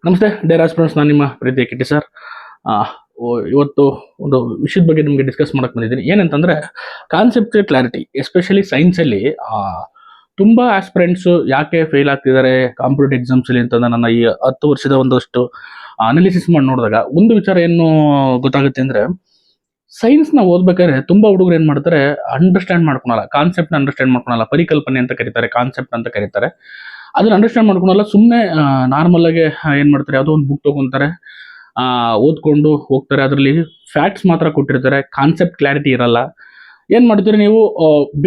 ನಮಸ್ತೆ Deere aspirants, ನಾನು ನಿಮ್ಮ ಪ್ರೀತಿಯ ಕಿಟ್ಟಿ ಸರ್. ಇವತ್ತು ಒಂದು ವಿಷಯದ ಬಗ್ಗೆ ನಿಮಗೆ ಡಿಸ್ಕಸ್ ಮಾಡಕ್ಕೆ ಬಂದಿದ್ದೀನಿ. ಏನಂತಂದರೆ ಕಾನ್ಸೆಪ್ಟ್ ಕ್ಲಾರಿಟಿ, ಎಸ್ಪೆಷಲಿ ಸೈನ್ಸಲ್ಲಿ ತುಂಬ ಆಸ್ಪಿರೆಂಟ್ಸು ಯಾಕೆ ಫೇಲ್ ಆಗ್ತಿದ್ದಾರೆ ಕಾಂಪಿಟೇಟಿವ್ ಎಕ್ಸಾಮ್ಸಲ್ಲಿ ಅಂತಂದ್ರೆ ನನ್ನ ಈ 10 ವರ್ಷದ ಒಂದಷ್ಟು ಅನಾಲಿಸಿಸ್ ಮಾಡಿ ನೋಡಿದಾಗ ಒಂದು ವಿಚಾರ ಏನು ಗೊತ್ತಾಗುತ್ತೆ ಅಂದರೆ, ಸೈನ್ಸ್ನ ಓದ್ಬೇಕಾದ್ರೆ ತುಂಬ ಹುಡುಗರು ಏನು ಮಾಡ್ತಾರೆ, ಅಂಡರ್ಸ್ಟ್ಯಾಂಡ್ ಮಾಡ್ಕೊಳಲ್ಲ, ಕಾನ್ಸೆಪ್ಟ್ನ ಅಂಡರ್ಸ್ಟ್ಯಾಂಡ್ ಮಾಡ್ಕೊಳಲ್ಲ. ಪರಿಕಲ್ಪನೆ ಅಂತ ಕರೀತಾರೆ, ಕಾನ್ಸೆಪ್ಟ್ ಅಂತ ಕರೀತಾರೆ. ಅದನ್ನ ಅಂಡರ್ಸ್ಟ್ಯಾಂಡ್ ಮಾಡ್ಕೊಳಲ್ಲ. ಸುಮ್ಮನೆ ನಾರ್ಮಲ್ ಆಗಿ ಏನು ಮಾಡ್ತಾರೆ, ಯಾವುದೋ ಒಂದು ಬುಕ್ ತೊಗೊತಾರೆ, ಓದ್ಕೊಂಡು ಹೋಗ್ತಾರೆ. ಅದರಲ್ಲಿ ಫ್ಯಾಕ್ಟ್ಸ್ ಮಾತ್ರ ಕೊಟ್ಟಿರ್ತಾರೆ, ಕಾನ್ಸೆಪ್ಟ್ ಕ್ಲಾರಿಟಿ ಇರಲ್ಲ. ಏನು ಮಾಡ್ತೀರಿ ನೀವು,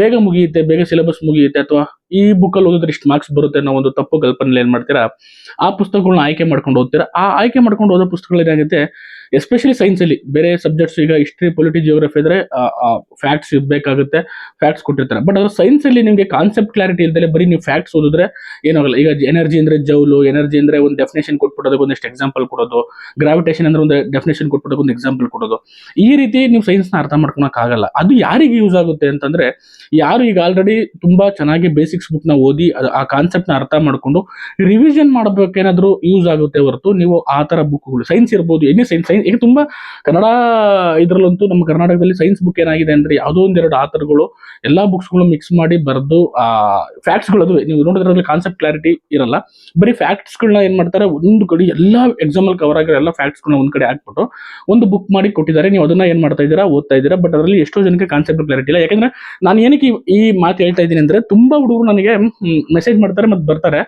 ಬೇಗ ಮುಗಿಯುತ್ತೆ, ಬೇಗ ಸಿಲೆಬಸ್ ಮುಗಿಯುತ್ತೆ, ಅಥವಾ ಈ ಬುಕ್ಕಲ್ಲಿ ಓದಿದ್ರೆ ಇಷ್ಟು ಮಾರ್ಕ್ಸ್ ಬರುತ್ತೆ ಅನ್ನೋ ಒಂದು ತಪ್ಪು ಕಲ್ಪನೆಯಲ್ಲಿ ಏನು ಮಾಡ್ತೀರಾ, ಆ ಪುಸ್ತಕಗಳನ್ನ ಆಯ್ಕೆ ಮಾಡ್ಕೊಂಡು ಓದ್ತೀರಾ. ಆ ಆಯ್ಕೆ ಮಾಡ್ಕೊಂಡು ಓದೋ ಪುಸ್ತಕಗಳು ಏನಾಗುತ್ತೆ, ಎಸ್ಪೆಷಲಿ ಸೈನ್ಸಲ್ಲಿ, ಬೇರೆ ಸಬ್ಜೆಕ್ಟ್ಸ್ ಈಗ ಹಿಸ್ಟ್ರಿ, ಪೊಲಿಟಿ, ಜಿಯೋಗ್ರಫಿ ಇದ್ರೆ ಫ್ಯಾಕ್ಟ್ಸ್ ಬೇಕಾಗುತ್ತೆ, ಫ್ಯಾಕ್ಟ್ಸ್ ಕೊಟ್ಟಿರ್ತಾರೆ. ಬಟ್ ಅದ್ರ ಸೈನ್ಸಲ್ಲಿ ನಿಮಗೆ ಕಾನ್ಸೆಪ್ಟ್ ಕ್ಲಾರಿಟಿ ಇಲ್ದಲೆ ಬರೀ ನೀವು ಫ್ಯಾಕ್ಟ್ಸ್ ಓದಿದ್ರೆ ಏನಾಗಲ್ಲ. ಈಗ ಎನರ್ಜಿ ಅಂದ್ರೆ ಜೌಲು, ಎನರ್ಜಿ ಅಂದ್ರೆ ಒಂದು ಡೆಫಿನೇಷನ್ ಕೊಟ್ಬಿಡೋದಕ್ಕೆ ಒಂದಿಷ್ಟು ಎಕ್ಸಾಂಪಲ್ ಕೊಡೋದು, ಗ್ರಾವಿಟೇಷನ್ ಅಂದ್ರೆ ಒಂದು ಡೆಫಿನೇಷನ್ ಕೊಟ್ಬಿಡೋಕೆ ಒಂದು ಎಕ್ಸಾಂಪಲ್ ಕೊಡೋದು. ಈ ರೀತಿ ನೀವು ಸೈನ್ಸ್ನ ಅರ್ಥ ಮಾಡ್ಕೊಳಕ್ ಆಗಲ್ಲ. ಅದು ಯಾರಿಗೆ ಯೂಸ್ ಆಗುತ್ತೆ ಅಂತಂದ್ರೆ, ಯಾರು ಈಗ ಆಲ್ರೆಡಿ ತುಂಬಾ ಚೆನ್ನಾಗಿ ಬೇಸಿಕ್ಸ್ ಬುಕ್ ನ ಓದಿ ಆ ಕಾನ್ಸೆಪ್ಟ್ ನ ಅರ್ಥ ಮಾಡ್ಕೊಂಡು ರಿವಿಷನ್ ಮಾಡಬೇಕೇನಾದ್ರೂ ಯೂಸ್ ಆಗುತ್ತೆ ಹೊರತು, ನೀವು ಆ ತರ ಬುಕ್ಗಳು ಸೈನ್ಸ್ ಇರ್ಬೋದು, ಎನಿ ಸೈನ್ಸ್ ಈಗ ತುಂಬಾ ಕನ್ನಡ ಇದ್ರಲ್ಲಂತೂ ನಮ್ಮ ಕರ್ನಾಟಕದಲ್ಲಿ ಸೈನ್ಸ್ ಬುಕ್ ಏನಾಗಿದೆ ಅಂದ್ರೆ, ಯಾವುದೋ ಒಂದೆರಡು ಆಥರ್ಗಳು ಎಲ್ಲಾ ಬುಕ್ಸ್ಗಳು ಮಿಕ್ಸ್ ಮಾಡಿ ಬರೆದು ಫ್ಯಾಕ್ಟ್ಸ್ಗಳು, ಅದು ನೀವು ನೋಡಿದ್ರಲ್ಲಿ ಕಾನ್ಸೆಪ್ಟ್ ಕ್ಲಾರಿಟಿ ಇರಲ್ಲ. ಬರೀ ಫ್ಯಾಕ್ಟ್ಸ್ಗಳನ್ನ ಏನ್ ಮಾಡ್ತಾರೆ, ಒಂದು ಕಡೆ ಎಲ್ಲಾ ಎಕ್ಸಾಂಪಲ್ ಕವರ್ ಆಗಿರೋ ಎಲ್ಲ ಫ್ಯಾಕ್ಟ್ಸ್ಗಳನ್ನ ಒಂದ್ ಕಡೆ ಹಾಕ್ಬಿಟ್ಟು ಒಂದು ಬುಕ್ ಮಾಡಿ ಕೊಟ್ಟಿದ್ದಾರೆ. ನೀವು ಅದನ್ನ ಏನ್ ಮಾಡ್ತಾ ಇದ್ದೀರಾ, ಓದ್ತಾ ಇದ್ದೀರಾ. ಬಟ್ ಅದರಲ್ಲಿ ಎಷ್ಟೋ ಜನಕ್ಕೆ ಕಾನ್ಸೆಪ್ಟ್ ಕ್ಲಾರಿಟಿ ಇಲ್ಲ. ಯಾಕಂದ್ರೆ ನಾನು ಏನಕ್ಕೆ ಈ ಮಾತು ಹೇಳ್ತಾ ಇದ್ದೀನಿ ಅಂದ್ರೆ, ತುಂಬಾ ಹುಡುಗರು ನನಗೆ ಮೆಸೇಜ್ ಮಾಡ್ತಾರೆ ಮತ್ತೆ ಬರ್ತಾರೆ,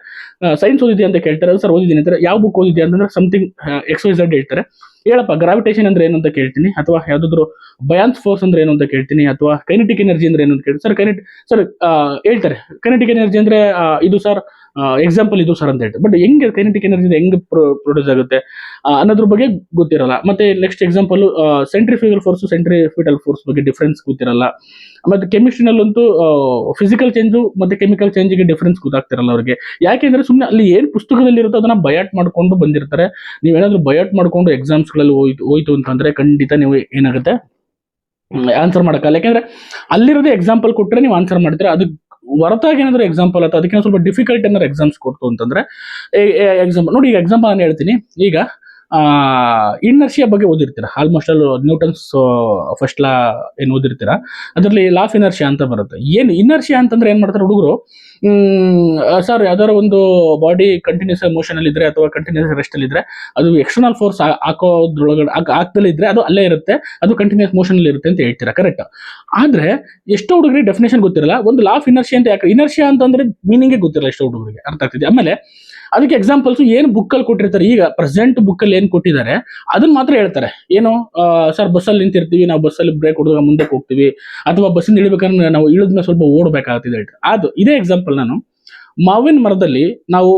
ಸೈನ್ಸ್ ಓದಿದ್ಯಾ ಅಂತ ಕೇಳ್ತಾರೆ. ಸರ್ ಓದಿದ್ದೀನಿ ಅಂತಾರೆ. ಯಾವ ಬುಕ್ ಓದಿದ್ಯಾ ಅಂತಂದ್ರೆ ಸಮಥಿಂಗ್ XYZ ಹೇಳ್ತಾರೆ. ಹೇಳಪ್ಪ ಗ್ರಾವಿಟೇಷನ್ ಅಂದ್ರೆ ಏನು ಅಂತ ಕೇಳ್ತೀನಿ, ಅಥವಾ ಯಾವ್ದಾದ್ರು ಬಯಾನ್ಸ್ ಫೋರ್ಸ್ ಅಂದ್ರೆ ಏನು ಅಂತ ಕೇಳ್ತೀನಿ, ಅಥವಾ ಕೈನೆಟಿಕ್ ಎನರ್ಜಿ ಅಂದ್ರೆ ಏನು ಅಂತ ಕೇಳ್ತೀನಿ. ಸರ್ ಹೇಳ್ತಾರೆ ಕೈನೆಟಿಕ್ ಎನರ್ಜಿ ಅಂದ್ರೆ ಇದು ಸರ್, ಎಕ್ಸಾಂಪಲ್ ಇದು ಸರ್ ಅಂತ ಹೇಳ್ತಾರೆ. ಬಟ್ ಹೆಂಗೆ ಕೈನೆಟಿಕ್ ಎನರ್ಜಿ ಹೆಂಗೆ ಪ್ರೊಡ್ಯೂಸ್ ಆಗುತ್ತೆ ಅನ್ನೋದ್ರ ಬಗ್ಗೆ ಗೊತ್ತಿರಲ್ಲ. ಮತ್ತೆ next example centrifugal force, centripetal force ಬಗ್ಗೆ ಡಿಫ್ರೆನ್ಸ್ ಗೊತ್ತಿರಲ್ಲ. ಮತ್ತೆ ಕೆಮಿಸ್ಟ್ರಿನಲ್ಲಂತೂ ಫಿಸಿಕಲ್ ಚೇಂಜು ಮತ್ತೆ ಕೆಮಿಕಲ್ ಚೇಂಜ್ಗೆ ಡಿಫ್ರೆನ್ಸ್ ಗೊತ್ತಾಗ್ತಿರಲ್ಲ ಅವ್ರಿಗೆ. ಯಾಕೆಂದ್ರೆ ಸುಮ್ಮನೆ ಅಲ್ಲಿ ಏನ್ ಪುಸ್ತಕದಲ್ಲಿ ಇರುತ್ತೋ ಅದನ್ನ ಬಯಾಟ್ ಮಾಡ್ಕೊಂಡು ಬಂದಿರ್ತಾರೆ. ನೀವೇನಾದ್ರೂ ಬಯಾಟ್ ಮಾಡ್ಕೊಂಡು ಎಕ್ಸಾಮ್ಸ್ಗಳಲ್ಲಿ ಹೋಯ್ತು ಅಂತಂದ್ರೆ ಖಂಡಿತ ನೀವು ಏನಾಗುತ್ತೆ, ಆನ್ಸರ್ ಮಾಡಕ್ಕಲ್ಲ. ಯಾಕೆಂದ್ರೆ ಅಲ್ಲಿರೋದೇ ಎಕ್ಸಾಂಪಲ್ ಕೊಟ್ಟರೆ ನೀವು ಆನ್ಸರ್ ಮಾಡ್ತೀರಾ. ಅದಕ್ಕೆ ಹೊರತಾಗಿ ಏನಾದ್ರು ಎಕ್ಸಾಂಪಲ್ ಅಥವಾ ಅದಕ್ಕೆ ಸ್ವಲ್ಪ ಡಿಫಿಕಲ್ಟ್ ಏನಾದ್ರು ಎಕ್ಸಾಮ್ಸ್ ಕೊಡ್ತು ಅಂತಂದ್ರೆ, ಎಕ್ಸಾಂಪಲ್ ನೋಡಿ, ಈಗ ಎಕ್ಸಾಂಪಲ್ ನಾನು ಹೇಳ್ತೀನಿ. ಈಗ ಇನರ್ಷಿಯಾ ಬಗ್ಗೆ ಓದಿರ್ತೀರಾ ಆಲ್ಮೋಸ್ಟ್ ಅಲ್ಲಿ, ನ್ಯೂಟನ್ಸ್ ಫಸ್ಟ್ ಲಾ ಏನು ಓದಿರ್ತೀರಾ, ಅದರಲ್ಲಿ ಲಾ ಆಫ್ ಇನರ್ಷಿಯಾ ಅಂತ ಬರುತ್ತೆ. ಏನು ಇನರ್ಷಿಯಾ ಅಂತಂದ್ರೆ ಏನ್ ಮಾಡ್ತಾರೆ ಹುಡುಗರು, ಸರ್ ಯಾವ್ದಾದ್ರು ಒಂದು ಬಾಡಿ ಕಂಟಿನ್ಯೂಸ್ ಮೋಷನ್ ಅಲ್ಲಿ ಇದ್ರೆ ಅಥವಾ ಕಂಟಿನ್ಯೂಸ್ ರೆಸ್ಟ್ ಅಲ್ಲಿ ಇದ್ರೆ, ಅದು ಎಕ್ಸ್ಟರ್ನಲ್ ಫೋರ್ಸ್ ಹಾಕೋದ್ರೊಳಗಡೆ ಆಗ್ತಲೇ ಇದ್ರೆ ಅದು ಅಲ್ಲೇ ಇರುತ್ತೆ, ಅದು ಕಂಟಿನ್ಯೂಸ್ ಮೋಷನ್ ಅಲ್ಲಿ ಇರುತ್ತೆ ಅಂತ ಹೇಳ್ತೀರಾ. ಕರೆಕ್ಟ್. ಆದ್ರೆ ಎಷ್ಟೋ ಹುಡುಗರಿಗೆ ಡೆಫಿನೇಷನ್ ಗೊತ್ತಿರಲ್ಲ. ಒಂದು ಲಾ ಆಫ್ ಇನರ್ಷಿಯಾ ಅಂತ ಯಾಕೆ, ಇನರ್ಷಿಯಾ ಅಂತಂದ್ರೆ ಮೀನಿಂಗೇ ಗೊತ್ತಿರಲ್ಲ ಎಷ್ಟೋ ಹುಡುಗರಿಗೆ. ಅರ್ಥ ಆಗ್ತಿದೆ. ಆಮೇಲೆ ಅದಕ್ಕೆ ಎಕ್ಸಾಂಪಲ್ಸ್ ಏನು ಬುಕ್ಕಲ್ಲಿ ಕೊಟ್ಟಿರ್ತಾರೆ, ಈಗ ಪ್ರೆಸೆಂಟ್ ಬುಕ್ಕಲ್ಲಿ ಏನು ಕೊಟ್ಟಿದ್ದಾರೆ ಅದನ್ನ ಮಾತ್ರ ಹೇಳ್ತಾರೆ. ಏನು ಸರ್ ಬಸ್ಸಲ್ಲಿ ನಿಂತಿರ್ತೀವಿ, ನಾವು ಬಸ್ಸಲ್ಲಿ ಬ್ರೇಕ್ ಹೊಡೆದಾಗ ಮುಂದಕ್ಕೆ ಹೋಗ್ತೀವಿ, ಅಥವಾ ಬಸ್ಸಿಂದ ಇಳಿಬೇಕಾದ್ರೆ ನಾವು ಇಳಿದ್ಮೇಲೆ ಸ್ವಲ್ಪ ಓಡಬೇಕಾಗ್ತಿದೆ ಹೇಳ್ತಾರೆ. ಅದು ಇದೇ ಎಕ್ಸಾಂಪಲ್. ನಾನು ಮಾವಿನ ಮರದಲ್ಲಿ ನಾವು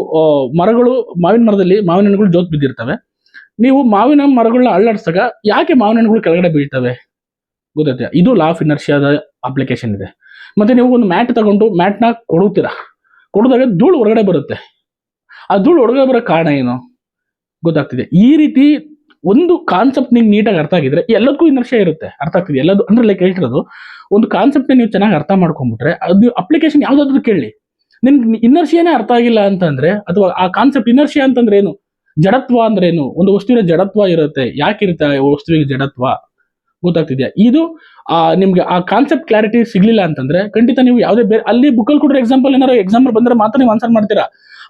ಮಾವಿನ ಮರದಲ್ಲಿ ಮಾವಿನ ಹಣ್ಣುಗಳು ಜೋತ್ ಬಿದ್ದಿರ್ತವೆ. ನೀವು ಮಾವಿನ ಮರಗಳನ್ನ ಅಳ್ಳಾಡ್ಸಾಗ ಯಾಕೆ ಮಾವಿನ ಹಣ್ಣುಗಳು ಕೆಳಗಡೆ ಬೀಳ್ತವೆ ಗೊತ್ತೈತೆ? ಇದು ಲಾ ಆಫ್ ಇನರ್ಷಿಯಾದ ಅಪ್ಲಿಕೇಶನ್ ಇದೆ. ಮತ್ತೆ ನೀವು ಒಂದು ಮ್ಯಾಟ್ ತಗೊಂಡು ಮ್ಯಾಟ್ನ ಕೊಡೋದಾಗ ಧೂಳು ಹೊರಗಡೆ ಬರುತ್ತೆ. ಆ ಧೂಳು ಹೊರಗಡೆ ಬರೋ ಕಾರಣ ಏನು ಗೊತ್ತಾಗ್ತಿದೆ. ಈ ರೀತಿ ಒಂದು ಕಾನ್ಸೆಪ್ಟ್ ನಿಮ್ಗೆ ನೀಟಾಗಿ ಅರ್ಥ ಆಗಿದ್ರೆ ಎಲ್ಲದಕ್ಕೂ ಇನರ್ಷಿಯಾ ಇರುತ್ತೆ. ಅರ್ಥ ಆಗ್ತಿದೆ ಎಲ್ಲದು ಅಂದ್ರೆ ಲೈಕ್ ಹೇಳ್ತಿರೋದು, ಒಂದು ಕಾನ್ಸೆಪ್ಟ್ ನೀವು ಚೆನ್ನಾಗಿ ಅರ್ಥ ಮಾಡ್ಕೊಂಡ್ಬಿಟ್ರೆ ಅದು ಅಪ್ಲಿಕೇಶನ್ ಯಾವ್ದಾದ್ರು ಕೇಳಿ, ನಿನ್ಗೆ ಇನರ್ಷಿಯಾನೇ ಅರ್ಥ ಆಗಿಲ್ಲ ಅಂತಂದ್ರೆ, ಅಥವಾ ಆ ಕಾನ್ಸೆಪ್ಟ್ ಇನರ್ಷಿಯಾ ಅಂತಂದ್ರೆ ಏನು, ಜಡತ್ವ ಅಂದ್ರೆ ಏನು, ಒಂದು ವಸ್ತುವಿನ ಜಡತ್ವ ಇರುತ್ತೆ, ಯಾಕಿರುತ್ತೆ ವಸ್ತುವಿಗೆ ಜಡತ್ವ ಗೊತ್ತಾಗ್ತಿದ್ಯಾ? ಇದು ನಿಮ್ಗೆ ಆ ಕಾನ್ಸೆಪ್ಟ್ ಕ್ಲಾರಿಟಿ ಸಿಗ್ಲಿಲ್ಲ ಅಂತಂದ್ರೆ ಖಂಡಿತ ನೀವು ಯಾವುದೇ ಬೇರೆ ಅಲ್ಲಿ ಬುಕ್ಕಲ್ಲಿ ಕೊಟ್ಟರೆ ಎಕ್ಸಾಂಪಲ್ ಬಂದ್ರೆ ಮಾತ್ರ ನೀವು ಆನ್ಸರ್ ಮಾಡ್ತೀರಾ.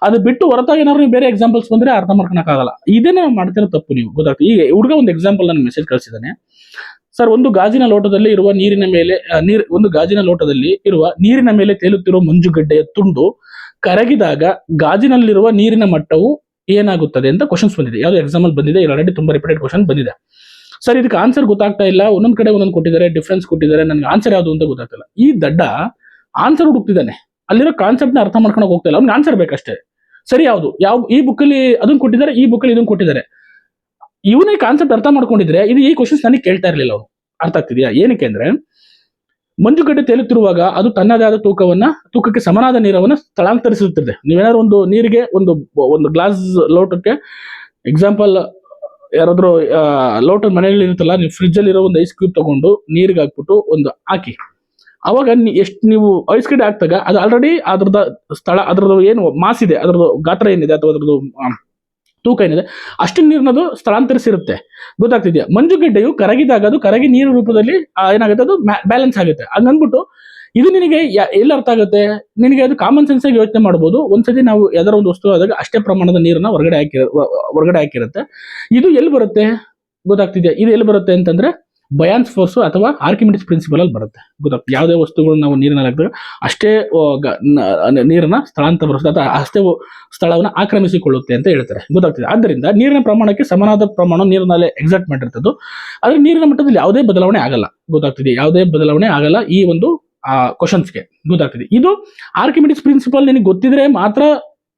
ಅದು ಬಿಟ್ಟು ಹೊರತಾಗಿ ಏನಾದ್ರು ನೀವು ಬೇರೆ ಎಕ್ಸಾಂಪಲ್ಸ್ ಬಂದ್ರೆ ಅರ್ಥ ಮಾಡ್ಕೊಳಕ್ಕಾಗಲ್ಲ. ಇದನ್ನೇ ಮಾಡ್ತಿರೋ ತಪ್ಪು ನೀವು. ಗೊತ್ತಾಗ್ತದೆ. ಈಗ ಹುಡುಗ ಒಂದು ಎಕ್ಸಾಂಪಲ್ ನಾನು ಮೆಸೇಜ್ ಕಳಿಸಿದ್ದಾನೆ. ಸರ್, ಒಂದು ಗಾಜಿನ ಲೋಟದಲ್ಲಿ ಇರುವ ನೀರಿನ ಮೇಲೆ ತೇಲುತ್ತಿರುವ ಮಂಜುಗಡ್ಡೆಯ ತುಂಡು ಕರಗಿದಾಗ ಗಾಜಿನಲ್ಲಿರುವ ನೀರಿನ ಮಟ್ಟವು ಏನಾಗುತ್ತದೆ ಅಂತ ಕ್ವಶನ್ಸ್ ಬಂದಿದೆ. ಯಾವ್ದು ಎಕ್ಸಾಂಪಲ್ ಬಂದಿದೆ, ಆಲ್ರೆಡಿ ತುಂಬಾ ರಿಪೀಟೆಡ್ ಕ್ವಶನ್ ಬಂದಿದೆ. ಸರ್, ಇದಕ್ಕೆ ಆನ್ಸರ್ ಗೊತ್ತಾಗ್ತಾ ಇಲ್ಲ, ಒಂದೊಂದ್ ಕಡೆ ಒಂದೊಂದು ಕೊಟ್ಟಿದ್ದಾರೆ, ಡಿಫ್ರೆನ್ಸ್ ಕೊಟ್ಟಿದ್ದಾರೆ, ನನಗೆ ಆನ್ಸರ್ ಯಾವುದು ಅಂತ ಗೊತ್ತಾಗ್ತಿಲ್ಲ. ಈ ದಡ್ಡ ಆನ್ಸರ್ ಹುಡುಕ್ತಿದ್ದಾನೆ, ಅಲ್ಲಿರೋ ಕಾನ್ಸೆಪ್ಟ್ ನ ಅರ್ಥ ಮಾಡ್ಕೊಂಡು ಹೋಗ್ತಾ ಇಲ್ಲ. ಅವ್ನಿಗೆ ಆನ್ಸರ್ ಬೇಕಷ್ಟೇ. ಸರಿ, ಈ ಬುಕ್ಕಲ್ಲಿ ಅದನ್ನ ಕೊಟ್ಟಿದ್ದಾರೆ, ಈ ಬುಕ್ಕಲ್ಲಿ ಇದನ್ನ ಕೊಟ್ಟಿದ್ದಾರೆ. ಇವನೇ ಕಾನ್ಸೆಪ್ಟ್ ಅರ್ಥ ಮಾಡ್ಕೊಂಡಿದ್ರೆ ಇದು ಈ ಕ್ವಶನ್ಸ್ ನನಗೆ ಕೇಳ್ತಾ ಇರಲಿಲ್ಲ ಅವನು. ಅರ್ಥ ಆಗ್ತಿದ್ಯಾ? ಏನಕ್ಕೆ ಅಂದ್ರೆ, ಮಂಜುಗಡ್ಡೆ ತೇಲುತ್ತಿರುವಾಗ ಅದು ತನ್ನದೇ ಆದ ತೂಕಕ್ಕೆ ಸಮನಾದ ನೀರವನ್ನು ಸ್ಥಳಾಂತರಿಸುತ್ತದೆ. ನೀವೇನಾದ್ರು ಒಂದು ನೀರಿಗೆ ಒಂದು ಗ್ಲಾಸ್ ಲೋಟಕ್ಕೆ ಎಕ್ಸಾಂಪಲ್, ಯಾರಾದ್ರೂ ಲೋಟ ಮನೆಯಲ್ಲಿ ಇರುತ್ತಲ್ಲ, ನೀವು ಫ್ರಿಜ್ ಅಲ್ಲಿ ಇರೋ ಒಂದು ಐಸ್ ಕ್ಯೂಬ್ ತಗೊಂಡು ನೀರಿಗೆ ಹಾಕ್ಬಿಟ್ಟು ಒಂದು ಹಾಕಿ, ಅವಾಗ ಎಷ್ಟು ನೀವು ಐಸ್ ಕ್ಯೂಬ್ ಹಾಕ್ತಾಗ ಅದು ಆಲ್ರೆಡಿ ಅದ್ರದ್ದು ಸ್ಥಳ, ಅದ್ರದ್ದು ಏನು ಮಾಸ್ ಇದೆ, ಅದ್ರದ್ದು ಗಾತ್ರ ಏನಿದೆ ಅಥವಾ ಅದ್ರದ್ದು ತೂಕ ಏನಿದೆ ಅಷ್ಟು ನೀರಿನದು ಸ್ಥಳಾಂತರಿಸಿರುತ್ತೆ. ಗೊತ್ತಾಗ್ತಿದೆಯಾ? ಮಂಜುಗಡ್ಡೆಯು ಕರಗಿದಾಗ ಅದು ಕರಗಿ ನೀರು ರೂಪದಲ್ಲಿ ಏನಾಗುತ್ತೆ, ಅದು ಬ್ಯಾಲೆನ್ಸ್ ಆಗುತ್ತೆ. ಹಂಗಂದ್ಬಿಟ್ಟು ಇದು ನಿನಗೆ ಎಲ್ಲಿ ಅರ್ಥ ಆಗುತ್ತೆ, ನಿನಗೆ ಅದು ಕಾಮನ್ ಸೆನ್ಸ್ ಆಗಿ ಯೋಚನೆ ಮಾಡ್ಬೋದು. ಒಂದ್ಸತಿ ನಾವು ಯಾವ್ದಾರ ಒಂದು ವಸ್ತು ಆದಾಗ ಅಷ್ಟೇ ಪ್ರಮಾಣದ ನೀರನ್ನ ಹೊರಗಡೆ ಹಾಕಿರುತ್ತೆ. ಇದು ಎಲ್ಲಿ ಬರುತ್ತೆ ಗೊತ್ತಾಗ್ತಿದೆಯಾ? ಇದು ಎಲ್ಲಿ ಬರುತ್ತೆ ಅಂತಂದ್ರೆ ಬಯಾನ್ಸ್ ಫೋರ್ಸ್ ಅಥವಾ ಆರ್ಕಿಮಿಡಿಸ್ ಪ್ರಿನ್ಸಿಪಲ್ ಅಲ್ಲಿ ಬರುತ್ತೆ. ಗೊತ್ತಾಗ್ತದೆ, ಯಾವುದೇ ವಸ್ತುಗಳು ನಾವು ನೀರಿನಲ್ಲಿ ಹಾಕಿದಾಗ ಅಷ್ಟೇ ನೀರನ್ನ ಸ್ಥಳಾಂತರಿಸುತ್ತೆ ಅಥವಾ ಅಷ್ಟೇ ಸ್ಥಳವನ್ನು ಆಕ್ರಮಿಸಿಕೊಳ್ಳುತ್ತೆ ಅಂತ ಹೇಳ್ತಾರೆ. ಗೊತ್ತಾಗ್ತದೆ. ಆದ್ದರಿಂದ ನೀರಿನ ಪ್ರಮಾಣಕ್ಕೆ ಸಮನಾದ ಪ್ರಮಾಣ ನೀರಿನಲ್ಲಿ ಎಕ್ಸಾಕ್ಟ್ ಮಾಡಿರ್ತದ್ದು. ಆದ್ರೆ ನೀರಿನ ಮಟ್ಟದಲ್ಲಿ ಯಾವುದೇ ಬದಲಾವಣೆ ಆಗಲ್ಲ. ಗೊತ್ತಾಗ್ತಿದೆ, ಯಾವುದೇ ಬದಲಾವಣೆ ಆಗಲ್ಲ ಈ ಒಂದು ಕ್ವಶನ್ಸ್ಗೆ. ಗೊತ್ತಾಗ್ತಿದೆ. ಇದು ಆರ್ಕಿಮಿಡಿಸ್ ಪ್ರಿನ್ಸಿಪಲ್ ನಿನಗೆ ಗೊತ್ತಿದ್ರೆ ಮಾತ್ರ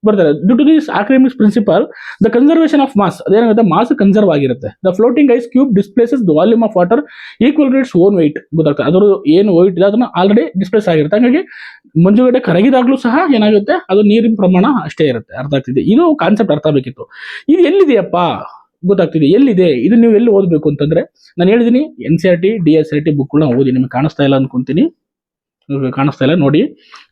ಬರ್ತಾರೆ. Due to this Archimedes principle the conservation of mass, ಅದೇನಾಗುತ್ತೆ, ಮಾಸ್ ಕನ್ಸರ್ವ್ ಆಗಿರುತ್ತೆ. The floating ice cube displaces the volume of water equal to its own weight. ಗೊತ್ತಾಗ್ತದೆ, ಅದರ ಏನು ವೆಯ್ಟ್ ಇದೆ ಅದನ್ನ ಆಲ್ರೆಡಿ ಡಿಸ್ಪ್ಲೇಸ್ ಆಗಿರುತ್ತೆ. ಹಾಗಾಗಿ ಮಂಜುಗಡ್ಡೆ ಕರಗಿದಾಗ್ಲೂ ಸಹ ಏನಾಗುತ್ತೆ, ಅದು ನೀರಿನ ಪ್ರಮಾಣ ಅಷ್ಟೇ ಇರುತ್ತೆ. ಅರ್ಥ ಆಗ್ತಿದೆ? ಇದು ಕಾನ್ಸೆಪ್ಟ್ ಅರ್ಥ ಆಗಬೇಕಿತ್ತು. ಇದು ಎಲ್ಲಿದೆಯಪ್ಪ ಗೊತ್ತಾಗ್ತಿದೆ, ಎಲ್ಲಿದೆ ಇದು, ನೀವು ಎಲ್ಲಿ ಓದಬೇಕು ಅಂತಂದ್ರೆ ನಾನು ಹೇಳಿದೀನಿ NCERT DSIT ಬುಕ್ಗಳನ್ನ ಓದಿ. ನಿಮ್ಗೆ ಕಾಣಿಸ್ತಾ ಇಲ್ಲ ಅನ್ಕೊಂತೀನಿ, ಕಾಣಿಸ್ತಾ ಇಲ್ಲ ನೋಡಿ.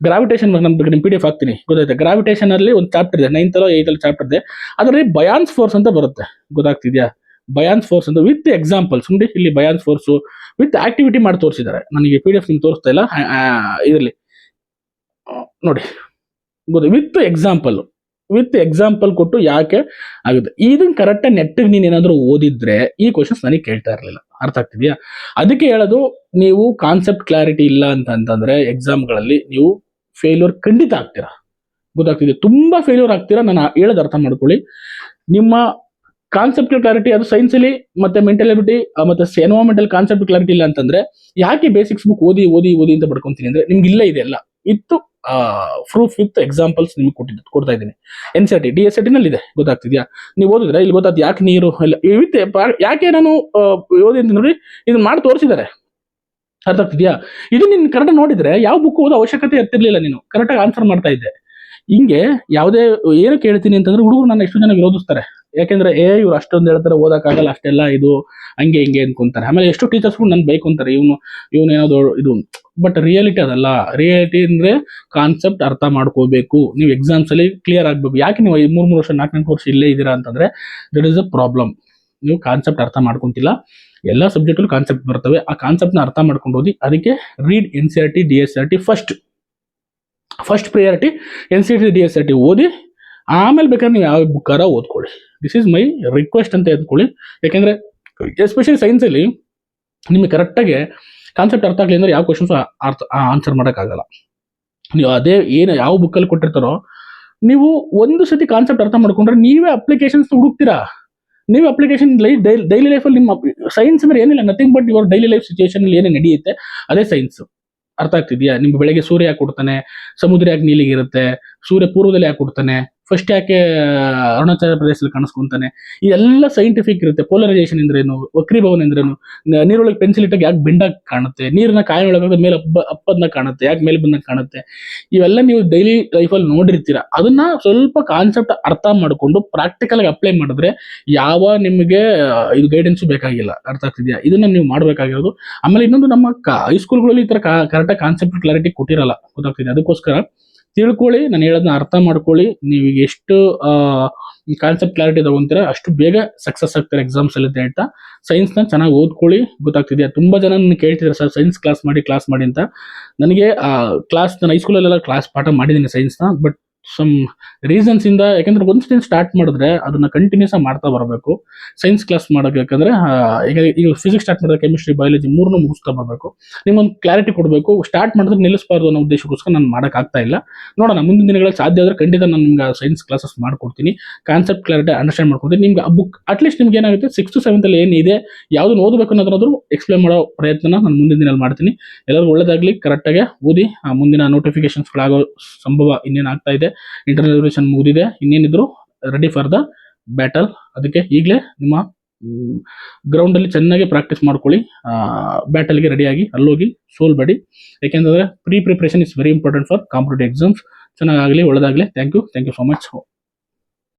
ಗ್ರಾವಿಟೇಷನ್ ನಮ್ದು ನಿಮ್ PDF ಹಾಕ್ತೀನಿ. ಗೊತ್ತಾಯ್ತಾ? ಗ್ರಾವಿಟೇಷನ್ ಅಲ್ಲಿ ಒಂದು ಚಾಪ್ಟರ್ ಇದೆ, 9th 8th ಚಾಪ್ಟರ್ ಇದೆ. ಅದರಲ್ಲಿ ಬಯಾನ್ಸ್ ಫೋರ್ಸ್ ಅಂತ ಬರುತ್ತೆ. ಗೊತ್ತಾಗ್ತಿದ್ಯಾ? ಬಯಾನ್ಸ್ ಫೋರ್ಸ್ ಅಂತ ವಿತ್ ಎಕ್ಸಾಂಪಲ್ಸ್ ನೋಡಿ. ಇಲ್ಲಿ ಬಯಾನ್ಸ್ ಫೋರ್ಸ್ ವಿತ್ ಆಕ್ಟಿವಿಟಿ ಮಾಡಿ ತೋರಿಸಿದ್ದಾರೆ. ನನಗೆ PDF ನಿಮ್ಗೆ ತೋರಿಸ್ತಾ ಇಲ್ಲ, ಇದರಲ್ಲಿ ನೋಡಿ. ವಿತ್ ಎಕ್ಸಾಂಪಲ್ ಕೊಟ್ಟು ಯಾಕೆ ಆಗುತ್ತೆ. ಇದನ್ನ ಕರೆಕ್ಟ್ ನೆಟ್ಟಿಗೆ ನೀನ್ ಏನಾದ್ರು ಓದಿದ್ರೆ ಈ ಕ್ವಶನ್ಸ್ ನನಗೆ ಕೇಳ್ತಾ ಇರಲಿಲ್ಲ. ಅರ್ಥ ಆಗ್ತಿದ್ಯಾ? ಅದಕ್ಕೆ ಹೇಳೋದು, ನೀವು ಕಾನ್ಸೆಪ್ಟ್ ಕ್ಲಾರಿಟಿ ಇಲ್ಲ ಅಂತಂದ್ರೆ ಎಕ್ಸಾಮ್ಗಳಲ್ಲಿ ನೀವು ಫೇಲ್ಯೂರ್ ಖಂಡಿತ ಆಗ್ತೀರಾ. ಗೊತ್ತಾಗ್ತಿದೆ, ತುಂಬಾ ಫೇಲ್ಯೂರ್ ಆಗ್ತೀರಾ. ನಾನು ಹೇಳೋದು ಅರ್ಥ ಮಾಡ್ಕೊಳ್ಳಿ. ನಿಮ್ಮ ಕಾನ್ಸೆಪ್ಟ್ ಕ್ಲಾರಿಟಿ ಅದು ಸೈನ್ಸ್ ಅಲ್ಲಿ ಮತ್ತೆ ಮೆಂಟಲ್ ಎಬಿಲಿಟಿ ಮತ್ತೆ ಎನ್ವೈರನ್ಮೆಂಟಲ್ ಕಾನ್ಸೆಪ್ಟ್ ಕ್ಲಾರಿಟಿ ಇಲ್ಲ ಅಂತಂದ್ರೆ ಯಾಕೆ ಬೇಸಿಕ್ಸ್ ಬುಕ್ ಓದಿ ಅಂತ ಪಡ್ಕೊಂತೀನಿ ಅಂದ್ರೆ ನಿಮ್ಗೆ ಇಲ್ಲ ಇದೆಲ್ಲ ಇತ್ತು. ಪ್ರೂಫ್ ವಿತ್ ಎಕ್ಸಾಂಪಲ್ಸ್ ನಿಮ್ಗೆ ಕೊಡ್ತಾ ಇದ್ದೀನಿ. NCERT DSIT ನಲ್ಲಿ ಇದೆ. ಗೊತ್ತಾಗ್ತಿದ್ಯಾ? ನೀವು ಓದಿದ್ರೆ ಇಲ್ಲಿ ಗೊತ್ತಾಗ್ತದೆ ಯಾಕೆ ನೀರು ಎಲ್ಲ ವಿತ್ ಯಾಕೆ ನಾನು ಓದಿ ಅಂತ ನೋಡಿ, ಇದನ್ನ ಮಾಡಿ ತೋರಿಸಿದ್ದಾರೆ. ಅರ್ಥ ಆಗ್ತಿದ್ಯಾ? ಇದು ನೀನು ಕರೆಕ್ಟ್ ನೋಡಿದ್ರೆ ಯಾವ ಬುಕ್ ಓದೋ ಅವಶ್ಯಕತೆ ಇರ್ತಿರ್ಲಿಲ್ಲ, ನೀನು ಕರೆಕ್ಟಾಗಿ ಆನ್ಸರ್ ಮಾಡ್ತಾ ಇದ್ದೆ. ಹಿಂಗೆ ಯಾವುದೇ ಏನು ಕೇಳ್ತೀನಿ ಅಂತಂದ್ರೆ ಹುಡುಗರು ನನ್ನ ಎಷ್ಟು ಜನ ವಿರೋಧಿಸ್ತಾರೆ. ಯಾಕೆಂದ್ರೆ ಇವ್ರು ಅಷ್ಟೊಂದು ಹೇಳ್ತಾರೆ, ಓದಕ್ಕಾಗಲ್ಲ ಅಷ್ಟೆಲ್ಲ, ಇದು ಹಂಗೆ ಹಿಂಗೆ ಅನ್ಕೊಂತಾರೆ. ಆಮೇಲೆ ಎಷ್ಟು ಟೀಚರ್ಸ್ಗಳು ನನ್ ಬೈಕೊಂತಾರೆ, ಇವನು ಏನಾದ್ರು ಇದು. ಬಟ್ ರಿಯಾಲಿಟಿ ಅದಲ್ಲ. ರಿಯಾಲಿಟಿ ಅಂದ್ರೆ ಕಾನ್ಸೆಪ್ಟ್ ಅರ್ಥ ಮಾಡ್ಕೋಬೇಕು. ನೀವು ಎಕ್ಸಾಮ್ಸ್ ಅಲ್ಲಿ ಕ್ಲಿಯರ್ ಆಗ್ಬೇಕು. ಯಾಕೆ ನೀವು 3 ವರ್ಷ 4 ವರ್ಷ ಇಲ್ಲೇ ಇದ್ದೀರಾ ಅಂತಂದ್ರೆ ದಟ್ ಇಸ್ ಅ ಪ್ರಾಬ್ಲಮ್. ನೀವು ಕಾನ್ಸೆಪ್ಟ್ ಅರ್ಥ ಮಾಡ್ಕೊಂತಿಲ್ಲ. ಎಲ್ಲ ಸಬ್ಜೆಕ್ಟಲ್ಲೂ ಕಾನ್ಸೆಪ್ಟ್ ಬರ್ತವೆ. ಆ ಕಾನ್ಸೆಪ್ಟ್ನ ಅರ್ಥ ಮಾಡ್ಕೊಂಡು ಓದಿ. ಅದಕ್ಕೆ read NCERT DSIT first priority. NCERT DSIT ಓದಿ, ಆಮೇಲೆ ಬೇಕಾದ್ರೆ ನೀವು ಯಾವ ಬುಕ್ಕಾರ ಓದ್ಕೊಳ್ಳಿ. ದಿಸ್ ಈಸ್ ಮೈ ರಿಕ್ವೆಸ್ಟ್ ಅಂತ ಎತ್ಕೊಳ್ಳಿ. ಯಾಕೆಂದ್ರೆ ಎಸ್ಪೆಷಲಿ ಸೈನ್ಸಲ್ಲಿ ನಿಮಗೆ ಕರೆಕ್ಟಾಗಿ ಕಾನ್ಸೆಪ್ಟ್ ಅರ್ಥ ಆಗಲಿ ಅಂದ್ರೆ ಯಾವ ಕ್ವಶನ್ಸ್ ಆನ್ಸರ್ ಮಾಡೋಕ್ಕಾಗಲ್ಲ. ನೀವು ಅದೇ ಏನು ಯಾವ ಬುಕ್ಕಲ್ಲಿ ಕೊಟ್ಟಿರ್ತಾರೋ ನೀವು ಒಂದು ಸತಿ ಕಾನ್ಸೆಪ್ಟ್ ಅರ್ಥ ಮಾಡ್ಕೊಂಡ್ರೆ ನೀವೇ ಅಪ್ಲಿಕೇಶನ್ಸ್ ಹುಡುಕ್ತೀರಾ. ನೀವು ಅಪ್ಲಿಕೇಶನ್ ಡೈಲಿ ಲೈಫಲ್ಲಿ ನಿಮ್ಮ ಸೈನ್ಸ್ ಅಂದ್ರೆ ಏನಿಲ್ಲ, nothing but your daily life situation ಏನೇ ನಡೆಯುತ್ತೆ ಅದೇ ಸೈನ್ಸ್. ಅರ್ಥ ಆಗ್ತಿದ್ಯಾ? ನಿಮ್ಗೆ ಬೆಳಗ್ಗೆ ಸೂರ್ಯ ಯಾಕೆ ಕೊಡ್ತಾನೆ, ಸಮುದ್ರ ಯಾಕೆ ನೀಲಿಗಿರುತ್ತೆ, ಸೂರ್ಯ ಪೂರ್ವದಲ್ಲಿ ಯಾಕೆ ಕೊಡ್ತಾನೆ, ಫಸ್ಟ್ ಯಾಕೆ ಅರುಣಾಚಲ ಪ್ರದೇಶದಲ್ಲಿ ಕಾಣಿಸ್ಕೊಂತಾನೆ, ಇದೆಲ್ಲ ಸೈಂಟಿಫಿಕ್ ಇರುತ್ತೆ. ಪೋಲರೈಸೇಷನ್ ಅಂದ್ರೇನು, ವಕ್ರೀಭವನ ಅಂದ್ರೇನು, ನೀರೊಳಗೆ ಪೆನ್ಸಿಲ್ ಇಟ್ಟಾಗ ಯಾಕೆ ಬೆಂಡಾಗಿ ಕಾಣುತ್ತೆ, ನೀರಿನ ಕಾಯಿ ಒಳಗೆ ಮೇಲೆ ಅಪ್ಪದನ್ನ ಕಾಣುತ್ತೆ, ಯಾಕೆ ಮೇಲೆ ಬಂದಾಗ ಕಾಣುತ್ತೆ, ಇವೆಲ್ಲ ನೀವು ಡೈಲಿ ಲೈಫಲ್ಲಿ ನೋಡಿರ್ತೀರ. ಅದನ್ನ ಸ್ವಲ್ಪ ಕಾನ್ಸೆಪ್ಟ್ ಅರ್ಥ ಮಾಡಿಕೊಂಡು ಪ್ರಾಕ್ಟಿಕಲ್ ಆಗಿ ಅಪ್ಲೈ ಮಾಡಿದ್ರೆ ಯಾವ ನಿಮಗೆ ಇದು ಗೈಡೆನ್ಸ್ ಬೇಕಾಗಿಲ್ಲ. ಅರ್ಥ ಆಗ್ತಿದ್ಯಾ? ಇದನ್ನ ನೀವು ಮಾಡಬೇಕಾಗಿರೋದು. ಆಮೇಲೆ ಇನ್ನೊಂದು, ನಮ್ಮ ಹೈಸ್ಕೂಲ್ಗಳಲ್ಲಿ ಈ ತರ ಕರೆಕ್ಟಾಗಿ ಕಾನ್ಸೆಪ್ಟ್ ಕ್ಲಾರಿಟಿ ಕೊಟ್ಟಿರಲ್ಲ. ಗೊತ್ತಾಗ್ತಿದೆ? ಅದಕ್ಕೋಸ್ಕರ ತಿಳ್ಕೊಳ್ಳಿ, ನಾನು ಹೇಳೋದನ್ನ ಅರ್ಥ ಮಾಡ್ಕೊಳ್ಳಿ. ನೀವು ಎಷ್ಟು ಕಾನ್ಸೆಪ್ಟ್ ಕ್ಲಾರಿಟಿ ತಗೊಂತೀರ ಅಷ್ಟು ಬೇಗ ಸಕ್ಸಸ್ ಆಗ್ತಾರೆ ಎಕ್ಸಾಮ್ಸ್ ಅಲ್ಲಿ ಅಂತ ಹೇಳ್ತಾ ಸೈನ್ಸ್ನ ಚೆನ್ನಾಗಿ ಓದ್ಕೊಳ್ಳಿ. ಗೊತ್ತಾಗ್ತಿದೆಯಾ? ತುಂಬಾ ಜನ ನನ್ನ ಕೇಳ್ತಿದ್ದಾರೆ, ಸರ್ ಸೈನ್ಸ್ ಕ್ಲಾಸ್ ಮಾಡಿ ಅಂತ. ನನಗೆ ನಾನು ಹೈಸ್ಕೂಲಲ್ಲೆಲ್ಲ ಕ್ಲಾಸ್ ಪಾಠ ಮಾಡಿದ್ದೀನಿ ಸೈನ್ಸ್ನ. ಬಟ್ ಸಮ್ ರೀಸನ್ಸ್ ಇಂದ, ಯಾಕಂದ್ರೆ ಒಂದ್ಸತಿ ಸ್ಟಾರ್ಟ್ ಮಾಡಿದ್ರೆ ಅದನ್ನ ಕಂಟಿನ್ಯೂಸ್ ಆಗಿ ಮಾಡ್ತಾ ಬರಬೇಕು. ಸೈನ್ಸ್ ಕ್ಲಾಸ್ ಮಾಡಬೇಕಂದ್ರೆ ಈಗ ಫಿಸಿಕ್ಸ್ ಸ್ಟಾರ್ಟ್ ಮಾಡಿದ್ರೆ ಕೆಮಿಸ್ಟ್ರಿ ಬಯಾಲಜಿ 3 ಮುಗಿಸ್ತಾ ಬರಬೇಕು. ನಿಮ್ಗೊಂದು ಕ್ಲಾರಿಟಿ ಕೊಡಬೇಕು. ಸ್ಟಾರ್ಟ್ ಮಾಡಿದ್ರೆ ನಿಲ್ಲಿಸಬಾರ್ದು ಅನ್ನೋ ಉದ್ದೇಶಕ್ಕೋಸ್ಕರ ನಾನು ಮಾಡೋಕ್ಕಾಗ್ತಾ ಇಲ್ಲ. ನೋಡೋಣ, ಮುಂದಿನ ದಿನಗಳಲ್ಲಿ ಸಾಧ್ಯ ಆದರೆ ಖಂಡಿತ ನಾನು ನಿಮ್ಗೆ ಸೈನ್ಸ್ ಕ್ಲಾಸಸ್ ಮಾಡ್ಕೊಡ್ತೀನಿ. ಕಾನ್ಸೆಪ್ಟ್ ಕ್ಲಾರಿಟಿ ಅಂಡರ್ಸ್ಟ್ಯಾಂಡ್ ಮಾಡ್ಕೊಡ್ತೀನಿ. ನಿಮ್ಗೆ ಆ ಬುಕ್ ಅಟ್ಲೀಸ್ಟ್ ನಿಮ್ಗೆ ಏನಾಗುತ್ತೆ 6th 7th ಅಲ್ಲಿ ಏನಿದೆ, ಯಾವ್ದನ್ನ ಓದಬೇಕು ಅನ್ನೋದಾದ್ರೂ ಎಕ್ಸ್ಪ್ಲೇನ್ ಮಾಡೋ ಪ್ರಯತ್ನ ನಾನು ಮುಂದಿನ ದಿನದಲ್ಲಿ ಮಾಡ್ತೀನಿ. ಎಲ್ಲರಿಗೂ ಒಳ್ಳೇದಾಗ್ಲಿ, ಕರೆಕ್ಟಾಗಿ ಓದಿ. ಮುಂದಿನ ನೋಟಿಫಿಕೇಶನ್ಸ್ಗಳಾಗೋ ಸಂಭವ ಇನ್ನೇನು ಆಗ್ತಾ ಇದೆ. ಇಂಟರ್ನಲ್ ಎಕ್ಸಾಮಿನೇಷನ್ ಮುಗಿದಿದೆ, ಇನ್ನೇನಿದ್ರು ರೆಡಿ ಫಾರ್ ದ ಬ್ಯಾಟಲ್. ಅದಕ್ಕೆ ಈಗಲೇ ನಿಮ್ಮ ಗ್ರೌಂಡ್ ಅಲ್ಲಿ ಚೆನ್ನಾಗಿ ಪ್ರಾಕ್ಟೀಸ್ ಮಾಡ್ಕೊಳ್ಳಿ. ಬ್ಯಾಟಲ್ಗೆ ರೆಡಿಯಾಗಿ ಅಲ್ಲೋಗಿ ಸೋಲ್ಬೇಡಿ. ಯಾಕೆಂದ್ರೆ preparation is very important for competitive exams. ಚೆನ್ನಾಗಾಗಲಿ, ಒಳ್ಳೆದಾಗಲಿ. Thank you so much.